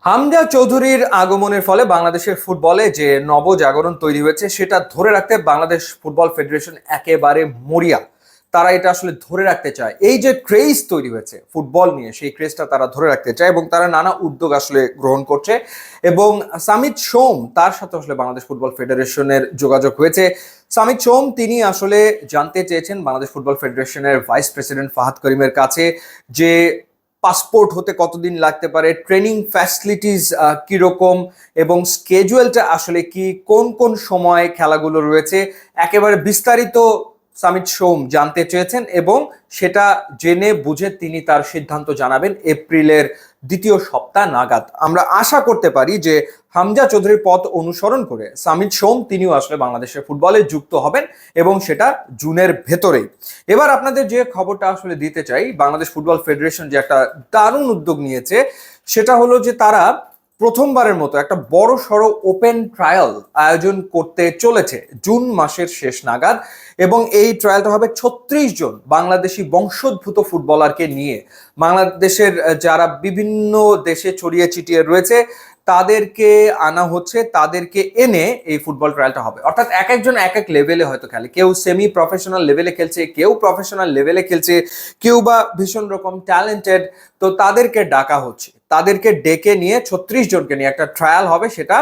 হামজা চৌধুরীর আগমনের ফলে বাংলাদেশের ফুটবলে যে নবজাগরণ তৈরি হয়েছে সেটা ধরে রাখতে বাংলাদেশ ফুটবল ফেডারেশন একেবারে মরিয়া। তারা এটা আসলে ধরে রাখতে চায়, এই যে ক্রেজ তৈরি হয়েছে ফুটবল নিয়ে, সেই ক্রেজটা তারা ধরে রাখতে চায় এবং তারা নানা উদ্যোগ আসলে গ্রহণ করছে। এবং সামিত সোম, তার সাথে আসলে বাংলাদেশ ফুটবল ফেডারেশনের যোগাযোগ হয়েছে। সামিত সোম তিনি আসলে জানতে চেয়েছেন বাংলাদেশ ফুটবল ফেডারেশনের ভাইস প্রেসিডেন্ট ফাহাদ করিমের কাছে যে পাসপোর্ট হতে কতদিন লাগতে পারে, ট্রেনিং ফ্যাসিলিটিস কিরকম, এবং স্কেজুয়ালটা আসলে কি, কোন কোন সময় খেলাগুলো রয়েছে, একেবারে বিস্তারিত সামিত সোম জানতে চেয়েছেন এবং সেটা জেনে বুঝে তিনি তার সিদ্ধান্ত জানাবেন এপ্রিলের দ্বিতীয় সপ্তাহ নাগাদ। আমরা আশা করতে পারি যে হামজা চৌধুরীর পথ অনুসরণ করে সামিত সোম তিনিও আসলে বাংলাদেশের ফুটবলে যুক্ত হবেন এবং সেটা জুনের ভেতরেই। এবার আপনাদের যে খবরটা আসলে দিতে চাই, বাংলাদেশ ফুটবল ফেডারেশন যে একটা দারুণ উদ্যোগ নিয়েছে সেটা হলো যে তারা প্রথমবারের মতো একটা বড় সড়ো ওপেন ট্রায়াল আয়োজন করতে চলেছে জুন মাসের শেষ নাগাদ। এবং এই ট্রায়ালটা হবে 36 জন বাংলাদেশি বংশোদ্ভূত ফুটবলারকে নিয়ে। বাংলাদেশের যারা বিভিন্ন দেশে ছড়িয়ে ছিটিয়ে রয়েছে তাদেরকে আনা হচ্ছে, তাদেরকে এনে এই ফুটবল ট্রায়ালটা হবে। অর্থাৎ এক একজন এক এক লেভেলে হয়তো খেলে, কেউ সেমি প্রফেশনাল লেভেলে খেলছে, কেউ প্রফেশনাল লেভেলে খেলছে, কেউ বা ভীষণ রকম ট্যালেন্টেড। তো তাদেরকে ডাকা হচ্ছে, তাদেরকে ডেকে নিয়ে 36 জনকে নিয়ে একটা ট্রায়াল হবে, সেটা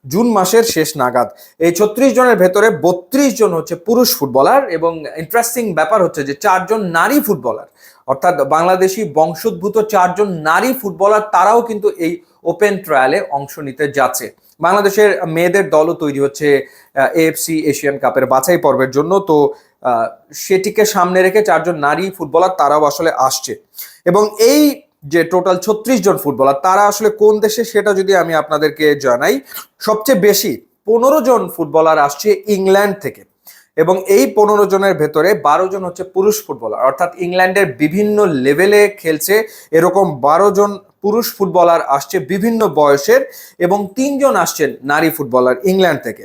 জুন মাসের শেষ নাগাদ। এই 36 জনের ভেতরে 32 জন হচ্ছে পুরুষ ফুটবলার এবং ইন্টারেস্টিং ব্যাপার হচ্ছে যে 4 জন নারী ফুটবলার, অর্থাৎ বাংলাদেশি বংশোদ্ভূত 4 জন নারী ফুটবলার, তারাও কিন্তু এই ওপেন ট্রায়ালে অংশ নিতে যাচ্ছে। বাংলাদেশের মেয়েদের দলও তৈরি হচ্ছে এএফসি এশিয়ান কাপের বাছাই পর্বের জন্য। তো সেটিকে সামনে রেখে 4 জন নারী ফুটবলার তারাও আসলে আসছে। এবং এই যে টোটাল 36 জন ফুটবলার তারা আসলে কোন দেশে সেটা যদি আমি আপনাদেরকে জানাই, সবচেয়ে বেশি 15 জন ফুটবলার আসছে ইংল্যান্ড থেকে। এবং এই 15 জনের ভেতরে 12 জন হচ্ছে পুরুষ ফুটবলার, অর্থাৎ ইংল্যান্ডের বিভিন্ন লেভেলে খেলছে এরকম 12 জন পুরুষ ফুটবলার আসছে বিভিন্ন বয়সের, এবং 3 জন আসছেন নারী ফুটবলার ইংল্যান্ড থেকে।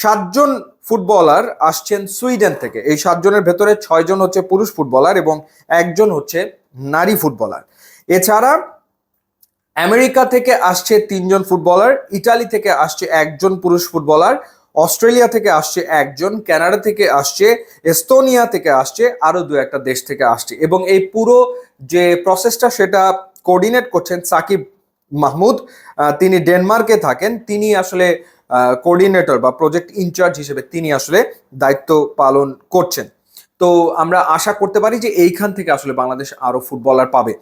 7 জন ফুটবলার আসছেন সুইডেন থেকে। এই 7 জনের ভেতরে 6 জন হচ্ছে পুরুষ ফুটবলার এবং 1 জন হচ্ছে নারী ফুটবলার। এছাড়া আমেরিকা থেকে আসছে 3 জন ফুটবলার, ইটালি থেকে আসছে 1 জন পুরুষ ফুটবলার, অস্ট্রেলিয়া থেকে আসছে 1 জন, কানাডা থেকে আসছে, এস্তোনিয়া থেকে আসছে, আরো 2-1টা দেশ থেকে আসছে। এবং এই পুরো যে প্রসেসটা সেটা কোঅর্ডিনেট করছেন সাকিব মাহমুদ। তিনি ডেনমার্কে থাকেন, তিনি আসলে কোঅর্ডিনেটর বা প্রজেক্ট ইনচার্জ হিসেবে তিনি আসলে দায়িত্ব পালন করছেন। তো আমরা আশা করতে পারি যে এইখান থেকে আসলে বাংলাদেশ আরো ফুটবলার পাবে।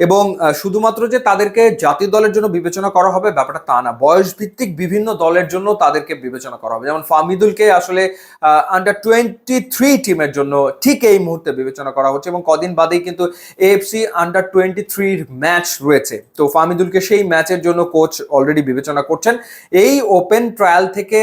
এবং শুধুমাত্র যে তাদেরকে জাতীয় দলের জন্য বিবেচনা করা হবে ব্যাপারটা তা না, বয়স ভিত্তিক বিভিন্ন দলের জন্য তাদেরকে বিবেচনা করা হবে। যেমন ফাহমিদুলকে আসলে আন্ডার 23 টিমের জন্য ঠিক এই মুহূর্তে বিবেচনা করা হচ্ছে এবং কদিন বাদেই কিন্তু এএফসি আন্ডার 23 ম্যাচ রয়েছে। তো ফাহমিদুলকে সেই ম্যাচের জন্য কোচ অলরেডি বিবেচনা করছেন। এই ওপেন ট্রায়াল থেকে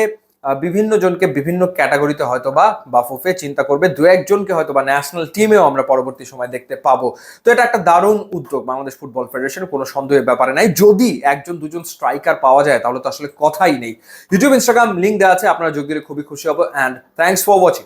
বিভিন্ন জনকে বিভিন্ন ক্যাটাগরিতে হয়তো বা বাফুফে চিন্তা করবে, 2-1 জনকে হয়তো বা ন্যাশনাল টিমেও আমরা পরবর্তী সময় দেখতে পাবো। তো এটা একটা দারুণ উদ্যোগ বাংলাদেশ ফুটবল ফেডারেশনের, কোনো সন্দেহের ব্যাপারে নাই। যদি 1-2 জন স্ট্রাইকার পাওয়া যায় তাহলে তো আসলে কথাই নেই। ইউটিউব ইনস্টাগ্রাম লিঙ্ক দেওয়া আছে, আপনারা যোগ দিলে খুবই খুশি হবো। And thanks for watching.